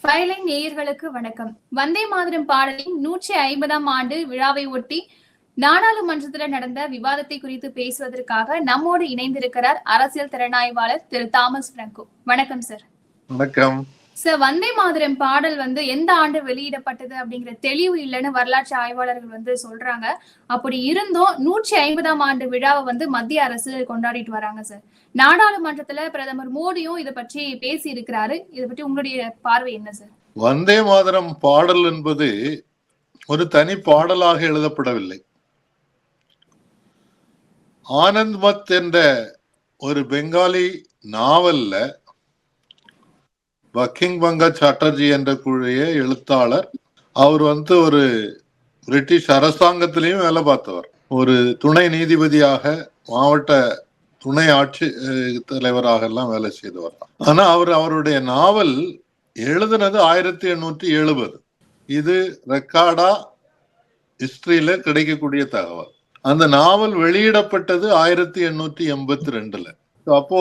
ஃபைலைன் நேயர்களுக்கு வணக்கம். வந்தே மாதரம் பாடலின் 150ஆம் ஆண்டு விழாவை ஒட்டி நாடாளுமன்றத்தில் நடந்த விவாதத்தை குறித்து பேசுவதற்காக நம்மோடு இணைந்திருக்கிறார் அரசியல் திறனாய்வாளர் திரு தாமஸ் பிராங்கோ. வணக்கம் சார். வணக்கம் சார். வந்தே மாதரம் பாடல் எந்த ஆண்டு வெளியிடப்பட்டது அப்படிங்கிற தெளிவு இல்லைன்னு வரலாற்று ஆய்வாளர்கள் சொல்றாங்க. அப்படி இருந்தும் 150ஆம் ஆண்டு விழாவை மத்திய அரசு கொண்டாடிட்டு வராங்க சார். நாடாளுமன்றத்துல பிரதமர் மோடியும் இதை பற்றி பேசி இருக்கிறாரு. இதை பற்றி உங்களுடைய பார்வை என்ன சார்? வந்தே மாதரம் பாடல் என்பது ஒரு தனி பாடலாக எழுதப்படவில்லை. ஆனந்த் மத் என்ற ஒரு பெங்காலி நாவல்ல பக்கிங் பங்கா சாட்டர்ஜி என்ற கூடிய எழுத்தாளர், அவர் ஒரு பிரிட்டிஷ் அரசாங்கத்திலையும் வேலை பார்த்தவர். ஒரு துணை நீதிபதியாக, மாவட்ட துணை ஆட்சி தலைவராக எல்லாம் வேலை செய்தவர். ஆனா அவருடைய நாவல் எழுதுனது 1870. இது ரெக்கார்டா ஹிஸ்டரியில கிடைக்கக்கூடிய தகவல். அந்த நாவல் வெளியிடப்பட்டது 1882. அப்போ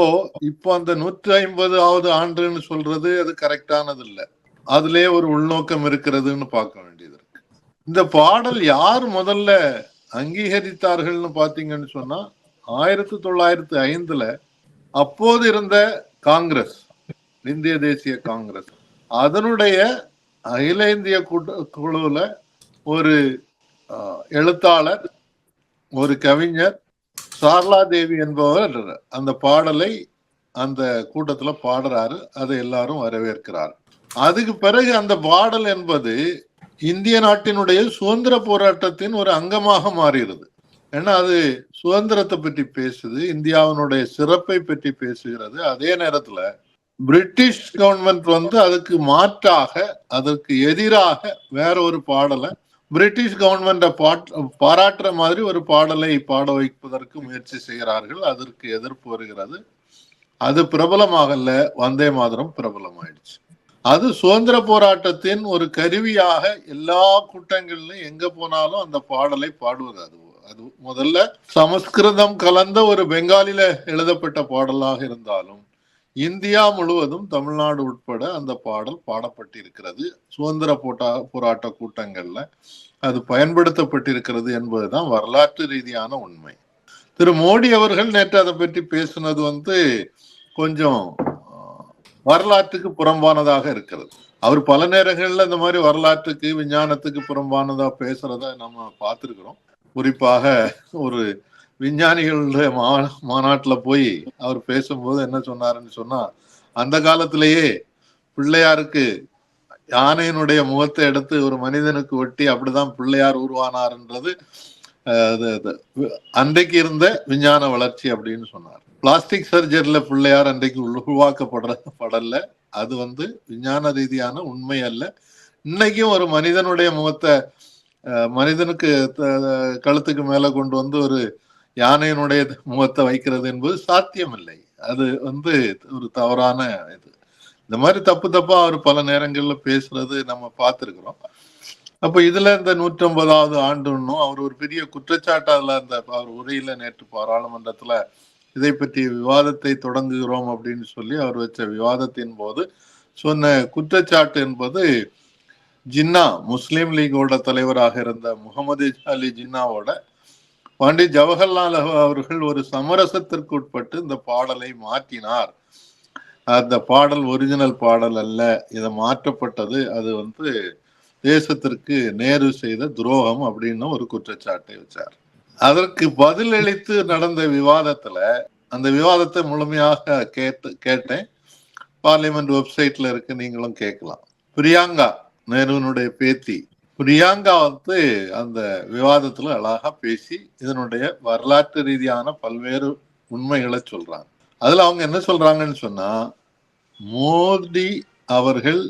இப்போ அந்த 150வது ஆண்டுன்னு சொல்றது அது கரெக்டானது இல்லை. அதுலயே ஒரு உள்நோக்கம் இருக்கிறதுன்னு பார்க்க வேண்டியது இருக்கு. இந்த பாடல் யார் முதல்ல அங்கீகரித்தார்கள்னு பாத்தீங்கன்னு சொன்னா 1905 அப்போது இருந்த காங்கிரஸ், இந்திய தேசிய காங்கிரஸ், அதனுடைய அகில இந்திய குழுல ஒரு எழுத்தாளர், ஒரு கவிஞர் சாரலா தேவி என்பவர் அந்த பாடலை அந்த கூட்டத்துல பாடுறாரு. அதை எல்லாரும் வரவேற்கிறார். அதுக்கு பிறகு அந்த பாடல் என்பது இந்திய நாட்டினுடைய சுதந்திர போராட்டத்தின் ஒரு அங்கமாக மாறுகிறது. ஏன்னா அது சுதந்திரத்தை பற்றி பேசுது, இந்தியாவினுடைய சிறப்பை பற்றி பேசுகிறது. அதே நேரத்துல பிரிட்டிஷ் கவர்மெண்ட் அதுக்கு மாற்றாக, அதற்கு எதிராக வேற ஒரு பாடலை, பிரிட்டிஷ் கவர்மெண்ட பாராட்டுற மாதிரி ஒரு பாடலை பாட வைப்பதற்கு முயற்சி செய்கிறார்கள். அதற்கு எதிர்ப்பு வருகிறது. அது பிரபலமாகல, வந்தே மாதரம் பிரபலமாயிடுச்சு. அது சுதந்திர போராட்டத்தின் ஒரு கருவியாக எல்லா கூட்டங்களிலும் எங்க போனாலும் அந்த பாடலை பாடுவது. அது முதல்ல சமஸ்கிருதம் கலந்த ஒரு பெங்காலில எழுதப்பட்ட பாடலாக இருந்தாலும் இந்தியா முழுவதும், தமிழ்நாடு உட்பட அந்த பாடல் பாடப்பட்டிருக்கிறது. சுதந்திர போராட்ட கூட்டங்கள்ல அது பயன்படுத்தப்பட்டிருக்கிறது என்பதுதான் வரலாற்று ரீதியான உண்மை. திரு மோடி அவர்கள் நேற்று அதை பற்றி பேசுனது கொஞ்சம் வரலாற்றுக்கு புறம்பானதாக இருக்கிறது. அவர் பல நேரங்கள்ல இந்த மாதிரி வரலாற்றுக்கு, விஞ்ஞானத்துக்கு புறம்பானதா பேசுறத நம்ம பார்த்திருக்கிறோம். குறிப்பாக ஒரு விஞ்ஞானிகளுடைய மாநாட்டுல போய் அவர் பேசும்போது என்ன சொன்னாருன்னு சொன்னா, அந்த காலத்திலேயே பிள்ளையாருக்கு யானையினுடைய முகத்தை எடுத்து ஒரு மனிதனுக்கு ஒட்டி அப்படிதான் பிள்ளையார் உருவானார்ன்றது அன்றைக்கு இருந்த விஞ்ஞான வளர்ச்சி அப்படின்னு சொன்னார். பிளாஸ்டிக் சர்ஜரியில பிள்ளையார் அன்றைக்கு உருவாக்கப்படல. அது விஞ்ஞான ரீதியான உண்மை அல்ல. இன்னைக்கும் ஒரு மனிதனுடைய முகத்தை, மனிதனுக்கு கழுத்துக்கு மேல கொண்டு ஒரு யானையினுடைய முகத்தை வைக்கிறது என்பது சாத்தியமில்லை. அது ஒரு தவறான இது. இந்த மாதிரி தப்பா அவர் பல நேரங்கள்ல பேசுறது நம்ம பார்த்திருக்கிறோம். அப்ப இதுல இந்த 150வது ஆண்டுன்னும் அவர் ஒரு பெரிய குற்றச்சாட்டு அதுல அந்த அவர் உரையில நேற்று பாராளுமன்றத்துல இதை பற்றி விவாதத்தை தொடங்குகிறோம் அப்படின்னு சொல்லி அவர் வச்ச விவாதத்தின் போது சொன்ன குற்றச்சாட்டு என்பது, ஜின்னா, முஸ்லீம் லீகோட தலைவராக இருந்த முகமது அலி ஜின்னாவோட பண்டிட் ஜவஹர்லால் அவர்கள் ஒரு சமரசத்திற்கு உட்பட்டு இந்த பாடலை மாற்றினார். அந்த பாடல் ஒரிஜினல் பாடல் அல்ல, இதை மாற்றப்பட்டது, அது தேசத்திற்கு நேரு செய்த துரோகம் அப்படின்னு ஒரு குற்றச்சாட்டை வச்சார். அதற்கு பதிலளித்து நடந்த விவாதத்துல, அந்த விவாதத்தை முழுமையாக கேட்டேன். பார்லிமெண்ட் வெப்சைட்ல இருக்கு, நீங்களும் கேட்கலாம். பிரியங்கா, நேருனுடைய பேத்தி பிரியங்கா அந்த விவாதத்துல அழகா பேசி இதனுடைய வரலாற்று ரீதியான பல்வேறு உண்மைகளை சொல்றாங்க. அதுல அவங்க என்ன சொல்றாங்கன்னு சொன்னா, மோடி அவர்கள்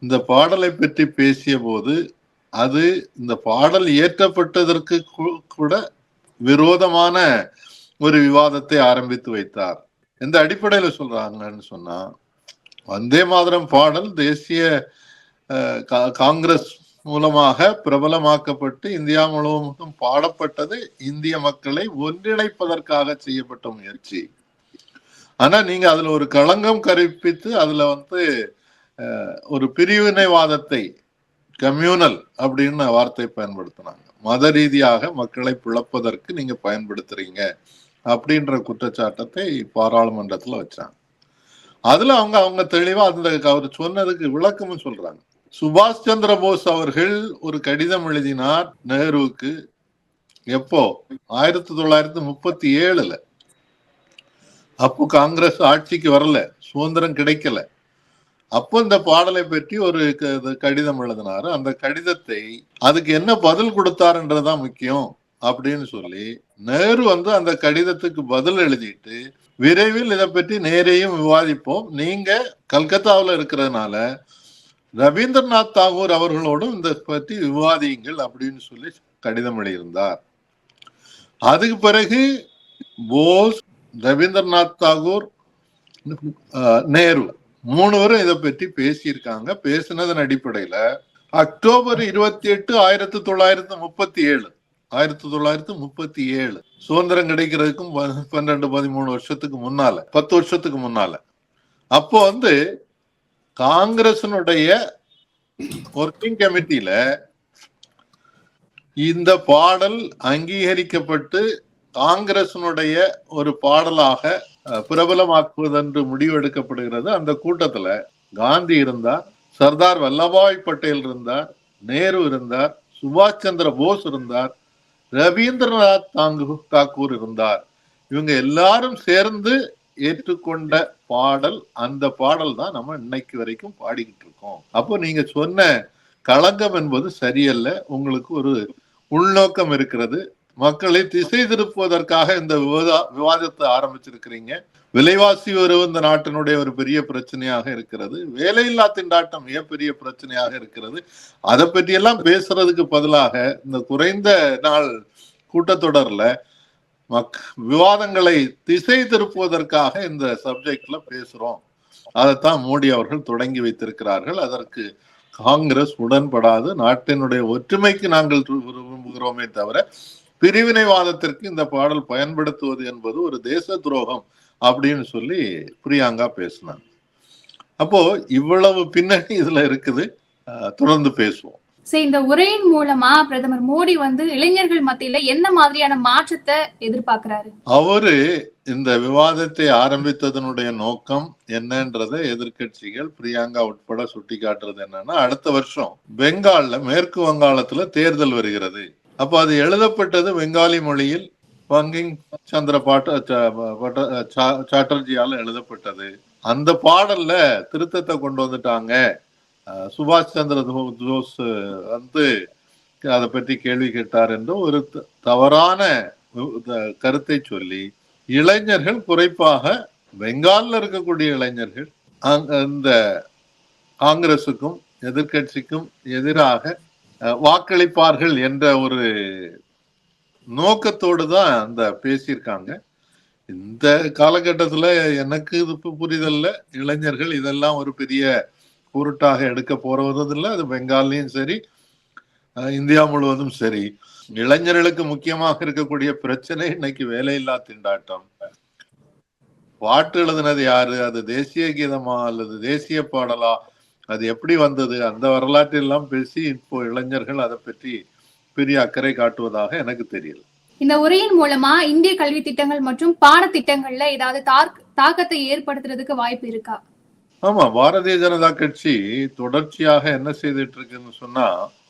இந்த பாடலை பற்றி பேசிய போது அது இந்த பாடல் இயற்றப்பட்டதற்கு கூட விரோதமான ஒரு விவாதத்தை ஆரம்பித்து வைத்தார். எந்த அடிப்படையில சொல்றாங்கன்னு சொன்னா, வந்தே மாதரம் பாடல் தேசிய காங்கிரஸ் மூலமாக பிரபலமாக்கப்பட்டு இந்தியா முழுவதும் பாடப்பட்டது இந்திய மக்களை ஒன்றிணைப்பதற்காக செய்யப்பட்ட முயற்சி. ஆனா நீங்க அதுல ஒரு களங்கம் கற்பித்து அதுல ஒரு பிரிவினைவாதத்தை கம்யூனல் அப்படின்னு வார்த்தை பயன்படுத்தினாங்க. மத ரீதியாக மக்களை பிளப்பதற்கு நீங்க பயன்படுத்துறீங்க அப்படின்ற குற்றச்சாட்டத்தை பாராளுமன்றத்துல வச்சாங்க. அதுல அவங்க தெளிவா அந்த அவர் சொன்னதுக்கு விளக்கமும் சொல்றாங்க. சுபாஷ் சந்திர போஸ் அவர்கள் ஒரு கடிதம் எழுதினார் நேருவுக்கு. எப்போ? 1937. அப்போ காங்கிரஸ் ஆட்சிக்கு வரல, சுதந்திரம் கிடைக்கல. அப்போ இந்த பாடலை பற்றி ஒரு கடிதம் எழுதினாரு. அந்த கடிதத்தை அதுக்கு என்ன பதில் கொடுத்தாருன்றதுதான் முக்கியம் அப்படின்னு சொல்லி நேரு அந்த கடிதத்துக்கு பதில் எழுதிட்டு, விரைவில் இதை பற்றி நேரையும் விவாதிப்போம், நீங்க கல்கத்தாவில் இருக்கிறதுனால ரவீந்திரநாத் தாகூர் அவர்களோடும் இந்த பற்றி விவாதியுங்கள் அப்படின்னு சொல்லி கடிதம் எழுதியிருந்தார். அதுக்கு பிறகு போஸ், ரவீந்திரநாத் தாகூர், நேரு 3 பேரும் இதை பற்றி பேசியிருக்காங்க. பேசினதன் அடிப்படையில அக்டோபர் 28, 1937 சுதந்திரம் கிடைக்கிறதுக்கும் 12-13 வருஷத்துக்கு முன்னால, 10 வருஷத்துக்கு முன்னால, அப்போ காங்கிரசினுடைய ஒர்க்கிங் கமிட்டியில இந்த பாடல் அங்கீகரிக்கப்பட்டு காங்கிரசினுடைய ஒரு பாடலாக பிரபலமாக்குவதென்று முடிவெடுக்கப்படுகிறது. அந்த கூட்டத்துல காந்தி இருந்தார், சர்தார் வல்லபாய் பட்டேல் இருந்தார், நேரு இருந்தார், சுபாஷ் சந்திர போஸ் இருந்தார், ரவீந்திரநாத் தாக்கூர் இருந்தார். இவங்க எல்லாரும் சேர்ந்து ஏற்றுக்கொண்ட பாடல் அந்த பாடல் தான் நம்ம இன்னைக்கு வரைக்கும் பாடிக்கிட்டு இருக்கோம். அப்போ நீங்க சொன்ன களங்கம் என்பது சரியல்ல, உங்களுக்கு ஒரு உள்நோக்கம் இருக்கிறது, மக்களை திசை திருப்புவதற்காக இந்த விவாதத்தை ஆரம்பிச்சிருக்கிறீங்க. விலைவாசி உயர்வு இந்த நாட்டினுடைய ஒரு பெரிய பிரச்சனையாக இருக்கிறது, வேலையில்லா திண்டாட்டம் மிகப்பெரிய பிரச்சனையாக இருக்கிறது. அதை பற்றி எல்லாம் பேசுறதுக்கு பதிலாக இந்த குறைந்த நாள் கூட்டத்தொடர்ல விவாதங்களை திசை திருப்புவதற்காக இந்த சப்ஜெக்ட்ல பேசுறோம். அதைத்தான் மோடி அவர்கள் தொடங்கி வைத்திருக்கிறார்கள். அதற்கு காங்கிரஸ் உடன்படாது. நாட்டினுடைய ஒற்றுமைக்கு நாங்கள் விரும்புகிறோமே தவிர பிரிவினைவாதத்திற்கு இந்த பாடல் பயன்படுத்துவது என்பது ஒரு தேச துரோகம் அப்படின்னு சொல்லி பிரியங்கா பேசினாங்க. அப்போ இவ்வளவு பின்னணி இதுல இருக்குது. தொடர்ந்து பேசுவோம். இந்த உரையின் மூலமா பிரதமர் மோடி இளைஞர்கள் மத்தியில என்ன மாதிரியான மாற்றத்தை எதிர்பார்க்கிறாரு? அவரு இந்த விவாதத்தை ஆரம்பித்ததனுடைய நோக்கம் என்னன்றதை எதிர்கட்சிகள் பிரியங்கா உட்பட சுட்டி காட்டுறது என்னன்னா, அடுத்த வருஷம் பெங்கால்ல, மேற்கு வங்காளத்துல தேர்தல் வருகிறது. அப்ப அது எழுதப்பட்டது பெங்காலி மொழியில், பங்கிங் சந்திர சாட்டர்ஜியால எழுதப்பட்டது. அந்த பாடல்ல திருத்தத்தை கொண்டு வந்துட்டாங்க. சுபாஷ் சந்திர போஸ் அதை பற்றி கேள்வி கேட்டார் என்று ஒரு தவறான கருத்தை சொல்லி இளைஞர்கள், குறிப்பாக பெங்கால்ல இருக்கக்கூடிய இளைஞர்கள் இந்த காங்கிரசுக்கும் எதிர்கட்சிக்கும் எதிராக வாக்களிப்பார்கள் என்ற ஒரு நோக்கத்தோடு தான் அந்த பேசியிருக்காங்க. இந்த காலகட்டத்துல எனக்கு இது புரிதல்ல, இளைஞர்கள் இதெல்லாம் ஒரு பெரிய பொருட்டாக எடுக்க போறதில்லை. அது பெங்கால்லையும் சரி, இந்தியா முழுவதும் சரி, இளைஞர்களுக்கு முக்கியமாக இருக்கக்கூடிய பிரச்சனை இன்னைக்கு வேலையில்லா திண்டாட்டம். பாட்டு எழுதினது யாரு, அது தேசிய கீதமா அல்லது தேசிய பாடலா, அது எப்படி வந்தது, அந்த வரலாற்று எல்லாம் பேசி இப்போ இளைஞர்கள் அதை பற்றி பெரிய அக்கறை காட்டுவதாக எனக்கு தெரியல. இந்த உரையின் மூலமா இந்திய கல்வி திட்டங்கள் மற்றும் பாடத்திட்டங்கள்ல ஏதாவது தாக்கத்தை ஏற்படுத்துறதுக்கு வாய்ப்பு இருக்கா? ஆமா, பாரதிய ஜனதா கட்சி தொடர்ச்சியாக என்ன செய்துட்டு இருக்குன்னு சொன்னா,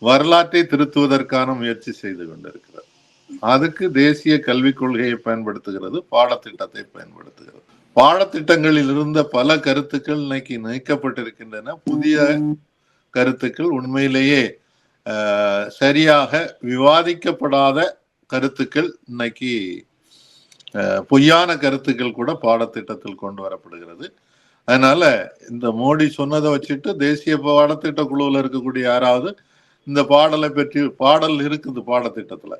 வரலாற்றை திருத்துவதற்கான முயற்சி செய்து கொண்டிருக்கிறது. அதுக்கு தேசிய கல்விக் கொள்கையை பயன்படுத்துகிறது, பாடத்திட்டத்தை பயன்படுத்துகிறது. பாடத்திட்டங்களில் இருந்த பல கருத்துக்கள் இன்னைக்கு நீக்கப்பட்டிருக்கின்றன. புதிய கருத்துக்கள், உண்மையிலேயே சரியாக விவாதிக்கப்படாத கருத்துக்கள், இன்னைக்கு பொய்யான கருத்துக்கள் கூட பாடத்திட்டத்தில் கொண்டு வரப்படுகிறது. அதனால இந்த மோடி சொன்னதை வச்சுட்டு தேசிய பாடத்திட்ட குழுவில் இருக்கக்கூடிய யாராவது இந்த பாடலை பற்றி, பாடல் இருக்குது பாடத்திட்டத்துல,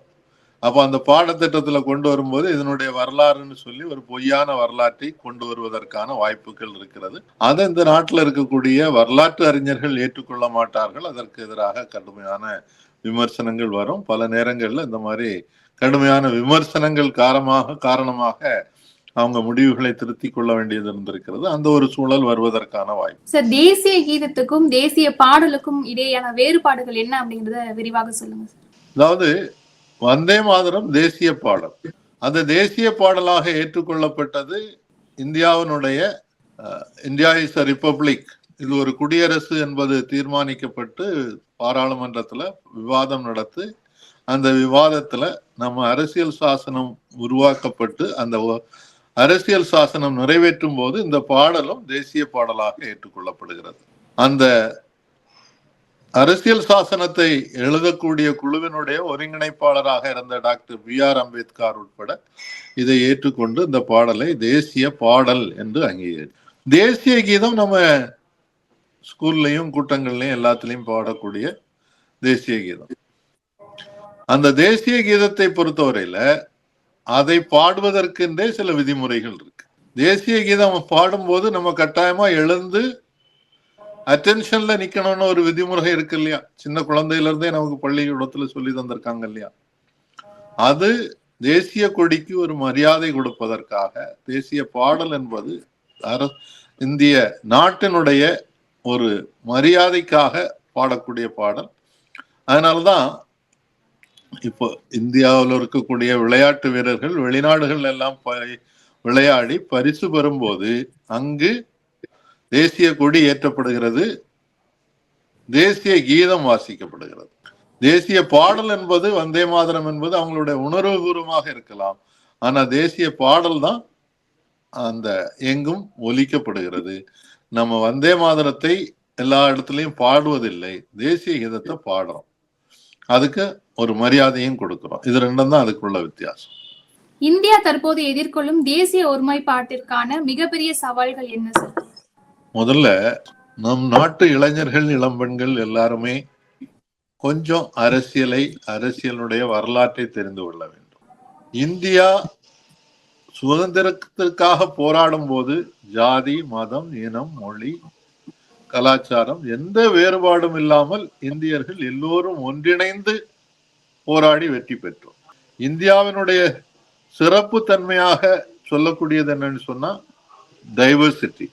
அப்ப அந்த பாடத்திட்டத்துல கொண்டு வரும்போது இதனுடைய வரலாறுன்னு சொல்லி ஒரு பொய்யான வரலாற்றை கொண்டு வருவதற்கான வாய்ப்புகள் இருக்கிறது. அதை இந்த நாட்டில் இருக்கக்கூடிய வரலாற்று அறிஞர்கள் ஏற்றுக்கொள்ள மாட்டார்கள். அதற்கு எதிராக கடுமையான விமர்சனங்கள் வரும். பல நேரங்கள்ல இந்த மாதிரி கடுமையான விமர்சனங்கள் காரணமாக அவங்க முடிவுகளை திருத்திக் கொள்ள வேண்டியது இருந்திருக்கிறது. அந்த ஒரு சூழல் வருவதற்கான வாய்ப்பு. சார், தேசிய கீதத்துக்கும் தேசிய பாடலுக்கும் இடையேயான வேறுபாடுகள் என்ன அப்படிங்கறத விரிவாக சொல்லுங்க சார். அதாவது வந்தே மாதரம் தேசிய பாடல். அந்த தேசிய பாடலாக ஏற்றுக்கொள்ளப்பட்டது இந்தியாவினுடைய இந்தியா இஸ் அ ரிப்பப்ளிக், இது ஒரு குடியரசு என்பது தீர்மானிக்கப்பட்டு பாராளுமன்றத்துல விவாதம் நடத்து, அந்த விவாதத்துல நம்ம அரசியல் சாசனம் உருவாக்கப்பட்டு அந்த அரசியல் சாசனம் நிறைவேற்றும் போது இந்த பாடலும் தேசிய பாடலாக ஏற்றுக்கொள்ளப்படுகிறது. அந்த அரசியல் சாசனத்தை எழுதக்கூடிய குழுவினுடைய ஒருங்கிணைப்பாளராக இருந்த டாக்டர் B.R. அம்பேத்கர் உட்பட இதை ஏற்றுக்கொண்டு இந்த பாடலை தேசிய பாடல் என்று அங்கீகரி. தேசிய கீதம் நம்ம ஸ்கூல்லையும் கூட்டங்கள்லையும் எல்லாத்திலையும் பாடக்கூடிய தேசிய கீதம். அந்த தேசிய கீதத்தை பொறுத்தவரையில அதை பாடுவதற்கென்றே சில விதிமுறைகள் இருக்கு. தேசிய கீதம் பாடும்போது நம்ம கட்டாயமா எழுந்து அட்டென்ஷன்ல நிக்கணும்னு ஒரு விதிமுறை இருக்கு இல்லையா? சின்ன குழந்தையில இருந்தே நமக்கு பள்ளிக்கூடத்துல சொல்லி தந்திருக்காங்க இல்லையா? அது தேசிய கொடிக்கு ஒரு மரியாதை கொடுப்பதற்காக தேசிய பாடல் என்பது இந்திய நாட்டினுடைய ஒரு மரியாதைக்காக பாடக்கூடிய பாடல். அதனாலதான் இப்போ இந்தியாவில் இருக்கக்கூடிய விளையாட்டு வீரர்கள் வெளிநாடுகள் எல்லாம் விளையாடி பரிசு பெறும்போது அங்கு தேசிய கொடி ஏற்றப்படுகிறது, தேசிய கீதம் வாசிக்கப்படுகிறது. தேசிய பாடல் என்பது வந்தே மாதரம் என்பது அவங்களுடைய உணர்வுபூர்வமாக இருக்கலாம். ஆனா தேசிய பாடல் தான் அந்த எங்கும் ஒலிக்கப்படுகிறது. நம்ம வந்தே மாதரத்தை எல்லா இடத்துலையும் பாடுவதில்லை, தேசிய கீதத்தை பாடுறோம், அதுக்கு ஒரு மரியாதையும் கொடுக்கிறோம். இது ரெண்டும் தான் அதுக்குள்ள வித்தியாசம். இந்தியா தற்போது எதிர்கொள்ளும் தேசிய ஒருமைப்பாட்டிற்கான மிகப்பெரிய சவால்கள் என்ன சார்? முதல்ல நம் நாட்டு இளைஞர்கள் இளம்பெண்கள் எல்லாருமே கொஞ்சம் அரசியலுடைய வரலாற்றை தெரிந்து கொள்ள வேண்டும். இந்தியா சுதந்திரத்திற்காக போராடும் போது ஜாதி, மதம், இனம், மொழி, கலாச்சாரம் எந்த வேறுபாடும் இல்லாமல் இந்தியர்கள் எல்லோரும் ஒன்றிணைந்து போராடி வெற்றி பெற்றோம். இந்தியாவினுடைய சிறப்பு தன்மையாக சொல்லக்கூடியது என்னன்னு சொன்னா டைவர்சிட்டி,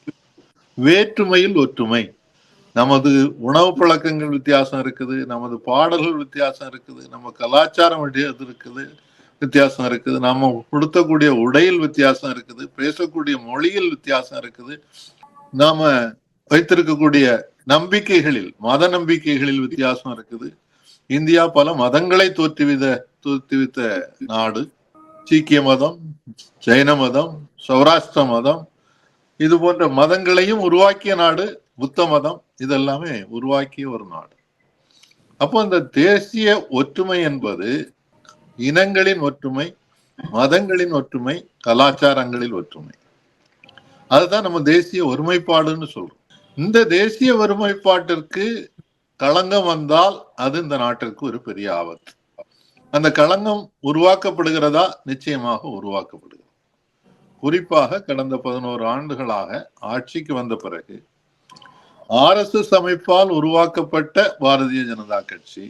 வேற்றுமையில் ஒற்றுமை. நமது உணவு பழக்கங்கள் வித்தியாசம் இருக்குது, நமது பாடல்கள் வித்தியாசம் இருக்குது, நம்ம கலாச்சாரம் இருக்குது வித்தியாசம் இருக்குது, நம்ம கொடுத்தக்கூடிய உடையில் வித்தியாசம் இருக்குது, பேசக்கூடிய மொழியில் வித்தியாசம் இருக்குது, நாம வைத்திருக்கக்கூடிய நம்பிக்கைகளில் மத நம்பிக்கைகளில் வித்தியாசம் இருக்குது. இந்தியா பல மதங்களை தோற்றுவித்த நாடு. சீக்கிய மதம், ஜைன மதம், சௌராஷ்டிர மதம், இது போன்ற மதங்களையும் உருவாக்கிய நாடு. புத்த மதம், இதெல்லாமே உருவாக்கிய ஒரு நாடு. அப்போ அந்த தேசிய ஒற்றுமை என்பது இனங்களின் ஒற்றுமை, மதங்களின் ஒற்றுமை, கலாச்சாரங்களில் ஒற்றுமை. அதுதான் நம்ம தேசிய ஒருமைப்பாடுன்னு சொல்றோம். இந்த தேசிய ஒருமைப்பாட்டிற்கு களங்கம் வந்தால் அது இந்த நாட்டிற்கு ஒரு பெரிய ஆபத்து. அந்த களங்கம் உருவாக்கப்படுகிறதா? நிச்சயமாக உருவாக்கப்படுகிறது. குறிப்பாக கடந்த 11 ஆண்டுகளாக ஆட்சிக்கு வந்த பிறகு RSS அமைப்பால் உருவாக்கப்பட்ட பாரதிய ஜனதா கட்சி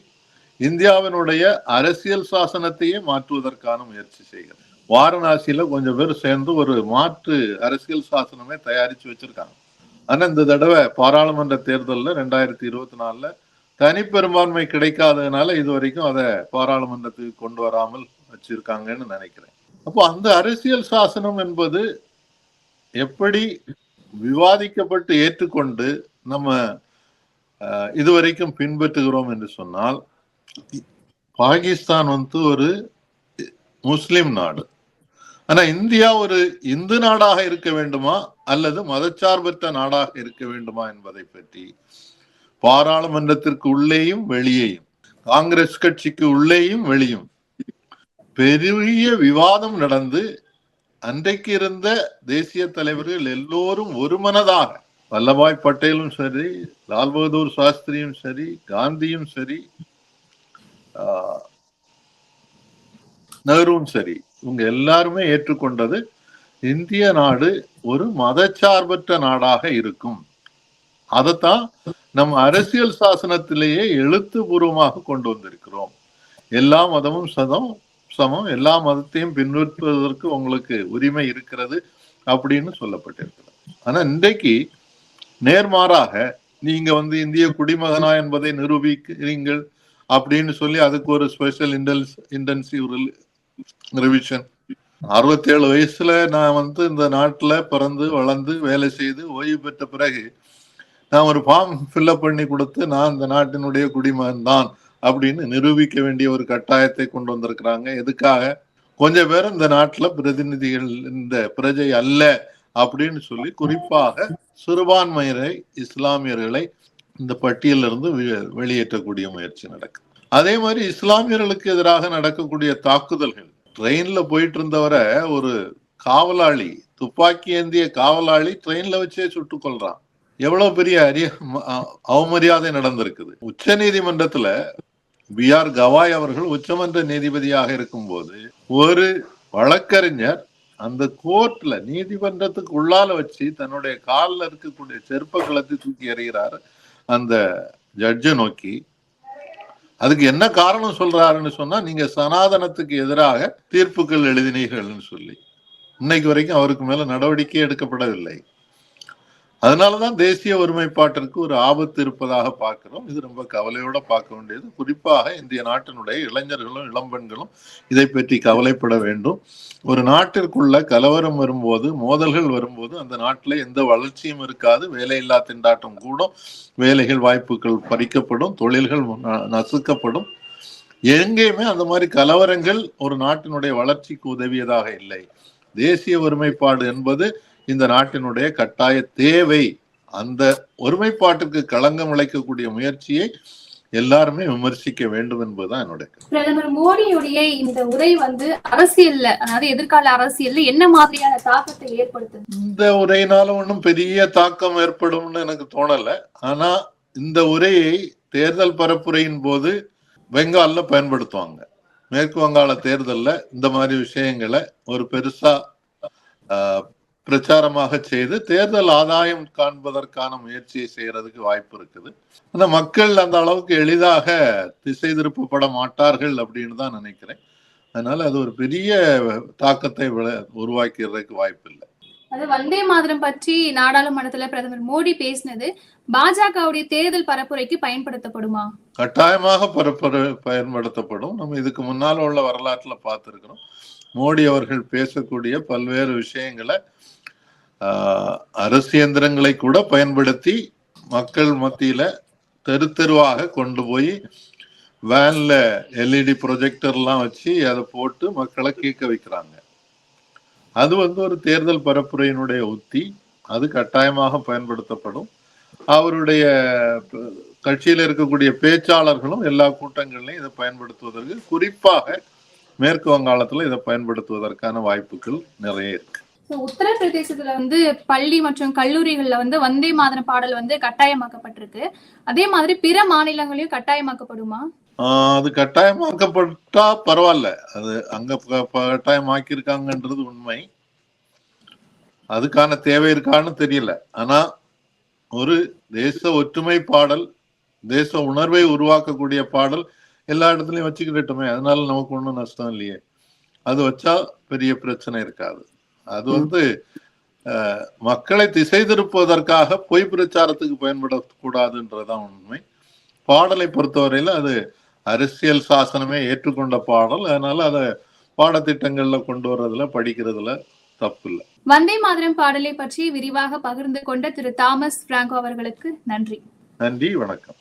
இந்தியாவினுடைய அரசியல் சாசனத்தையே மாற்றுவதற்கான முயற்சி செய்கிறது. வாரணாசியில கொஞ்சம் பேர் சேர்ந்து ஒரு மாற்று அரசியல் சாசனமே தயாரிச்சு வச்சிருக்காங்க. ஆனா இந்த தடவை பாராளுமன்ற தேர்தலில் 2024 தனிப்பெரும்பான்மை கிடைக்காததுனால இது வரைக்கும் அதை பாராளுமன்றத்துக்கு கொண்டு வராமல் வச்சிருக்காங்கன்னு நினைக்கிறேன். அப்போ அந்த அரசியல் சாசனம் என்பது எப்படி விவாதிக்கப்பட்டு ஏற்றுக்கொண்டு நம்ம இதுவரைக்கும் பின்பற்றுகிறோம் என்று சொன்னால், பாகிஸ்தான் ஒரு முஸ்லிம் நாடு. ஆனா இந்தியா ஒரு இந்து நாடாக இருக்க வேண்டுமா அல்லது மதச்சார்பற்ற நாடாக இருக்க வேண்டுமா என்பதை பற்றி பாராளுமன்றத்திற்கு உள்ளேயும் வெளியேயும், காங்கிரஸ் கட்சிக்கு உள்ளேயும் வெளியும் பெரிய விவாதம் நடந்து அன்றைக்கு இருந்த தேசிய தலைவர்கள் எல்லோரும் ஒருமனதாக, வல்லபாய் பட்டேலும் சரி, லால் பகதூர் சாஸ்திரியும் சரி, காந்தியும் சரி, நெஹ்ருவும் சரி, இவங்க எல்லாருமே ஏற்றுக்கொண்டது இந்திய நாடு ஒரு மதச்சார்பற்ற நாடாக இருக்கும். அதைத்தான் நம்ம அரசியல் சாசனத்திலேயே எழுத்துப்பூர்வமாக கொண்டு வந்திருக்கிறோம். எல்லா மதமும் சமம், எல்லா மதத்தையும் பின்பற்றுவதற்கு உங்களுக்கு உரிமை இருக்கிறது அப்படின்னு சொல்லப்பட்டிருக்கிறது. ஆனா இன்றைக்கு நேர்மாறாக நீங்க இந்திய குடிமகனா என்பதை நிரூபிக்கிறீங்கள் அப்படின்னு சொல்லி அதுக்கு ஒரு ஸ்பெஷல் இன்டென்சிவ் ரிவிஷன். 67 வயசுல நான் இந்த நாட்டுல பிறந்து வளர்ந்து வேலை செய்து ஓய்வு பெற்ற பிறகு நான் ஒரு ஃபார்ம் ஃபில்அப் பண்ணி கொடுத்து நான் இந்த நாட்டினுடைய குடிமகன் தான் அப்படின்னு நிரூபிக்க வேண்டிய ஒரு கட்டாயத்தை கொண்டு வந்திருக்கிறாங்க. எதுக்காக? கொஞ்சம் பேர் இந்த நாட்டுல பிரதிநிதிகள் இந்த பிரஜை அல்ல அப்படின்னு சொல்லி குறிப்பாக சிறுபான்மையினரை, இஸ்லாமியர்களை இந்த பட்டியலிருந்து வெளியேற்றக்கூடிய முயற்சி நடக்குது. அதே மாதிரி இஸ்லாமியர்களுக்கு எதிராக நடக்கக்கூடிய தாக்குதல்கள், ட்ரெயின்ல போயிட்டு இருந்தவரை ஒரு காவலாளி, துப்பாக்கி ஏந்திய காவலாளி ட்ரெயின்ல வச்சே சுட்டுக் கொள்றான். எவ்வளவு பெரிய அவமரியாதை நடந்திருக்குது. உச்ச நீதிமன்றத்துல B.R. கவாய் அவர்கள் உச்சமன்ற நீதிபதியாக இருக்கும்போது ஒரு வழக்கறிஞர் அந்த கோர்ட்ல நீதிமன்றத்துக்கு உள்ளால வச்சு தன்னுடைய காலில் இருக்கக்கூடிய செருப்ப கலத்தி தூக்கி எறிகிறார் அந்த ஜட்ஜை நோக்கி. அதுக்கு என்ன காரணம் சொல்றாருன்னு சொன்னா, நீங்க சனாதனத்துக்கு எதிராக தீர்ப்புகள் எழுதினீர்கள்னு சொல்லி. இன்னைக்கு வரைக்கும் அவருக்கு மேல நடவடிக்கை எடுக்கப்படவில்லை. அதனாலதான் தேசிய ஒருமைப்பாட்டிற்கு ஒரு ஆபத்து இருப்பதாக பார்க்கிறோம். இது ரொம்ப கவலையோட பார்க்க வேண்டியது. குறிப்பாக இந்திய நாட்டினுடைய இளைஞர்களும் இளம்பெண்களும் இதை பற்றி கவலைப்பட வேண்டும். ஒரு நாட்டிற்குள்ள கலவரம் வரும்போது, மோதல்கள் வரும்போது அந்த நாட்டில் எந்த வளர்ச்சியும் இருக்காது. வேலையில்லா திண்டாட்டம் கூடும், வேலைகள் வாய்ப்புகள் பறிக்கப்படும், தொழில்கள் நசுக்கப்படும். எங்கேயுமே அந்த மாதிரி கலவரங்கள் ஒரு நாட்டினுடைய வளர்ச்சிக்கு உதவியதாக இல்லை. தேசிய ஒருமைப்பாடு என்பது இந்த நாட்டினுடைய கட்டாய தேவை. அந்த ஒருமைப்பாட்டுக்கு களங்கம் விளைக்கக்கூடிய முயற்சியை எல்லாருமே விமர்சிக்க வேண்டும் என்பதுதான் என்னுடைய. பிரதமர் மோடியுடைய இந்த உரை அரசியல்ல, அதாவது எதிர்கால அரசியல்ல என்ன மாதிரியான தாக்கத்தை ஏற்படுத்தும்? இந்த உரையினால ஒன்றும் பெரிய தாக்கம் ஏற்படும்னு எனக்கு தோணல. ஆனா இந்த உரையை தேர்தல் பரப்புரையின் போது பெங்கால்ல பயன்படுத்துவாங்க. மேற்கு வங்காள தேர்தல்ல இந்த மாதிரி விஷயங்களை ஒரு பெருசா பிரச்சாரமாக செய்து தேர்தல் ஆதாயம் காண்பதற்கான முயற்சியை செய்யறதுக்கு வாய்ப்பு இருக்குது. ஆனா மக்கள் அந்த அளவுக்கு எளிதாக திசை திருப்பப்பட மாட்டார்கள் அப்படின்னு தான் நினைக்கிறேன். அதனால அது ஒரு பெரிய தாக்கத்தை உருவாக்கிறதுக்கு வாய்ப்பு இல்லை. அது வந்தே மாதரம் பற்றி நாடாளுமன்றத்துல பிரதமர் மோடி பேசினது பாஜகவுடைய தேர்தல் பரப்புரைக்கு பயன்படுத்தப்படுமா? கட்டாயமாக பயன்படுத்தப்படும். நம்ம இதுக்கு முன்னால உள்ள வரலாற்றுல பார்த்திருக்கிறோம். மோடி அவர்கள் பேசக்கூடிய பல்வேறு விஷயங்களை அரசு இயந்திரங்களை கூட பயன்படுத்தி மக்கள் மத்தியில தெரு தெருவாக கொண்டு போய் வேன்ல LED ப்ரொஜெக்டர் எல்லாம் வச்சு அதை போட்டு மக்களை கேட்க வைக்கிறாங்க. அது ஒரு தேர்தல் பரப்புரையினுடைய உத்தி. அது கட்டாயமாக பயன்படுத்தப்படும். அவருடைய கட்சியில இருக்கக்கூடிய பேச்சாளர்களும் எல்லா கூட்டங்கள்லையும் இதை பயன்படுத்துவதற்கு, குறிப்பாக மேற்கு வங்காளத்துல இதை பயன்படுத்துவதற்கான வாய்ப்புகள் நிறைய இருக்கு. உத்தரப்பிரதேசத்துல பள்ளி மற்றும் கல்லூரிகள்ல வந்தே மாதரம் பாடல் கட்டாயமாக்கப்பட்டிருக்கு. அதே மாதிரி பிற மாநிலங்களையும் கட்டாயமாக்கப்படுமா? அது கட்டாயமாக்கப்பட்டா பரவாயில்ல. அது அங்க கட்டாயமாக்கியிருக்காங்கன்றது உண்மை. அதுக்கான தேவை இருக்கான்னு தெரியல. ஆனா ஒரு தேச ஒற்றுமை பாடல், தேச உணர்வை உருவாக்கக்கூடிய பாடல் எல்லா இடத்துலயும் வச்சுக்கிட்டோமே, அதனால நமக்கு ஒன்றும் நஷ்டம் இல்லையே. அது வச்சா பெரிய பிரச்சனை இருக்காது. அது மக்களை திசை திருப்புவதற்காக பொய் பிரச்சாரத்துக்கு பயன்படக்கூடாதுன்றதுதான் உண்மை. பாடலை பொறுத்தவரையில அது அரசியல் சாசனமே ஏற்றுக்கொண்ட பாடல். அதனால அதை பாடத்திட்டங்கள்ல கொண்டு வர்றதுல, படிக்கிறதுல தப்பு இல்லை. வந்தே மாதரம் பாடலை பற்றி விரிவாக பகிர்ந்து கொண்ட திரு தாமஸ் பிராங்கோ அவர்களுக்கு நன்றி. நன்றி, வணக்கம்.